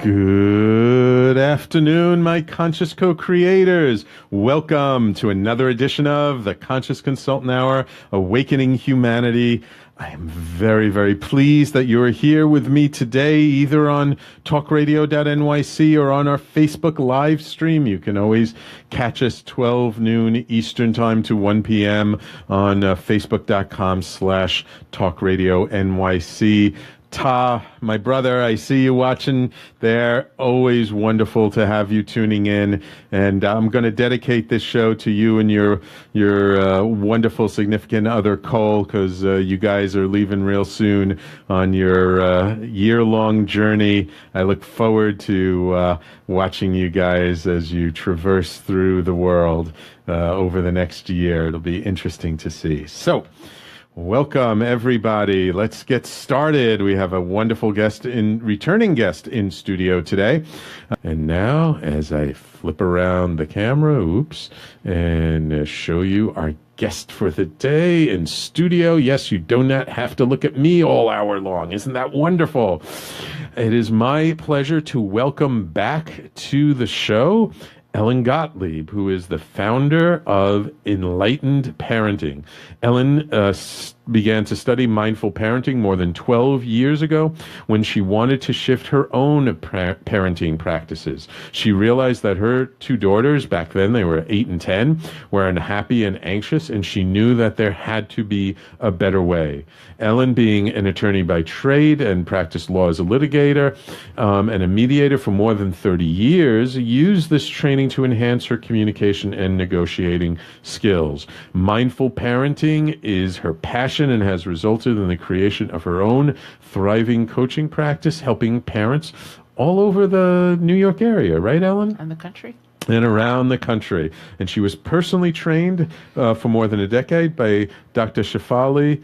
Good afternoon, my conscious co-creators. Welcome to another edition of the Conscious Consultant Hour, Awakening Humanity. I am very, very pleased that you're here with me today, either on Talkradio.nyc or on our Facebook live stream. You can always catch us 12 noon Eastern Time to 1 p.m. on Facebook.com/TalkRadioNYC. Ta, my brother, I see you watching there. Always wonderful to have you tuning in. And I'm going to dedicate this show to you and your wonderful significant other, Cole, because you guys are leaving real soon on your year-long journey. I look forward to watching you guys as you traverse through the world over the next year. It'll be interesting to see. So, welcome, everybody. Let's get started. We have a wonderful returning guest in studio today. And now, as I flip around the camera, and show you our guest for the day in studio. Yes, you do not have to look at me all hour long. Isn't that wonderful? It is my pleasure to welcome back to the show Ellen Gottlieb, who is the founder of Enlightened Parenting. Ellen began to study mindful parenting more than 12 years ago when she wanted to shift her own parenting practices. She realized that her two daughters, back then they were 8 and 10, were unhappy and anxious, and she knew that there had to be a better way. Ellen, being an attorney by trade and practiced law as a litigator and a mediator for more than 30 years, used this training to enhance her communication and negotiating skills. Mindful parenting is her passion and has resulted in the creation of her own thriving coaching practice, helping parents all over the New York area, right, Ellen? And the country. And around the country. And she was personally trained for more than a decade by Dr. Shefali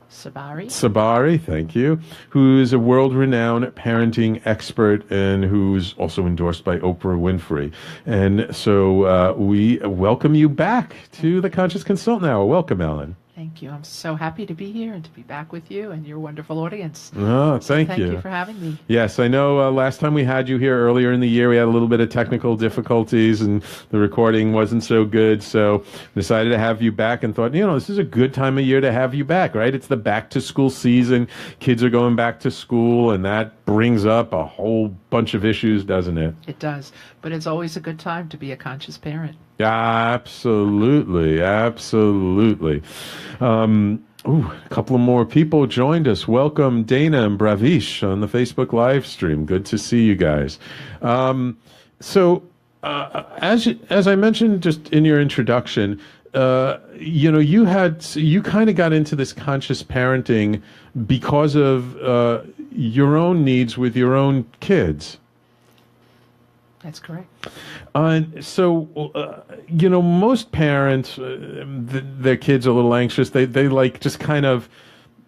Sabari, thank you, who is a world-renowned parenting expert and who's also endorsed by Oprah Winfrey. And so we welcome you back to the Conscious Consultant Hour. Welcome, Ellen. Thank you. I'm so happy to be here and to be back with you and your wonderful audience. Oh, thank you. Thank you for having me. Yes, I know last time we had you here earlier in the year, we had a little bit of technical difficulties and the recording wasn't so good. So decided to have you back and thought, this is a good time of year to have you back, right? It's the back to school season. Kids are going back to school and that brings up a whole bunch of issues, doesn't it? It does. But it's always a good time to be a conscious parent. Absolutely, absolutely. A couple of more people joined us. Welcome, Dana and Bravish on the Facebook live stream. Good to see you guys. As I mentioned just in your introduction, you kind of got into this conscious parenting because of your own needs with your own kids. That's correct. Most parents, their kids are a little anxious. They like just kind of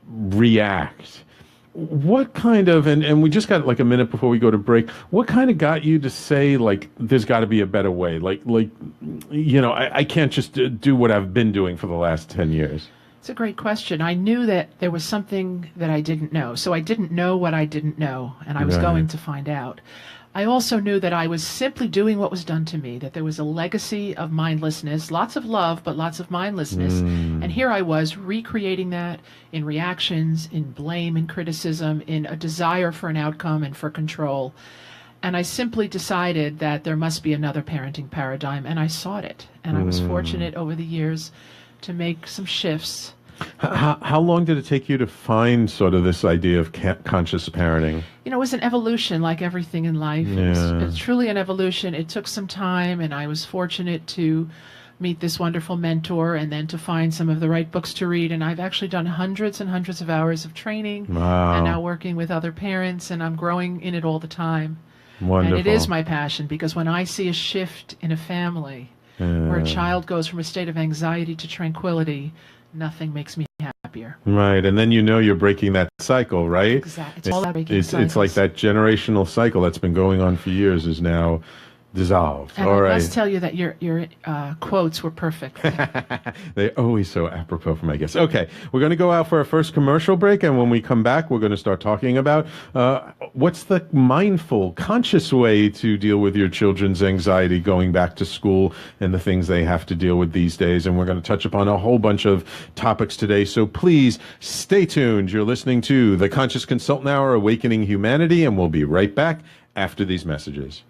react. What kind of, and we just got like a minute before we go to break, what kind of got you to say, like, there's got to be a better way? I can't just do what I've been doing for the last 10 years. It's a great question. I knew that there was something that I didn't know. So I didn't know what I didn't know, and I was going to find out. I also knew that I was simply doing what was done to me, that there was a legacy of mindlessness, lots of love, but lots of mindlessness. And here I was recreating that in reactions, in blame and criticism, in a desire for an outcome and for control. And I simply decided that there must be another parenting paradigm, and I sought it. And I was fortunate over the years to make some shifts. How long did it take you to find sort of this idea of conscious parenting? It was an evolution like everything in life. Yeah. It's truly an evolution. It took some time, and I was fortunate to meet this wonderful mentor and then to find some of the right books to read. And I've actually done hundreds and hundreds of hours of training. Wow. And now working with other parents, and I'm growing in it all the time. Wonderful. And it is my passion, because when I see a shift in a family where a child goes from a state of anxiety to tranquility, nothing makes me happier. Right, and then you're breaking that cycle, right? Exactly. It's all about breaking cycles. It's like that generational cycle that's been going on for years is now dissolved. And All I right. must tell you that your quotes were perfect. They're always so apropos for my guests. Okay, we're going to go out for our first commercial break, and when we come back, we're going to start talking about what's the mindful, conscious way to deal with your children's anxiety going back to school and the things they have to deal with these days. And we're going to touch upon a whole bunch of topics today. So please stay tuned. You're listening to the Conscious Consultant Hour, Awakening Humanity, and we'll be right back after these messages.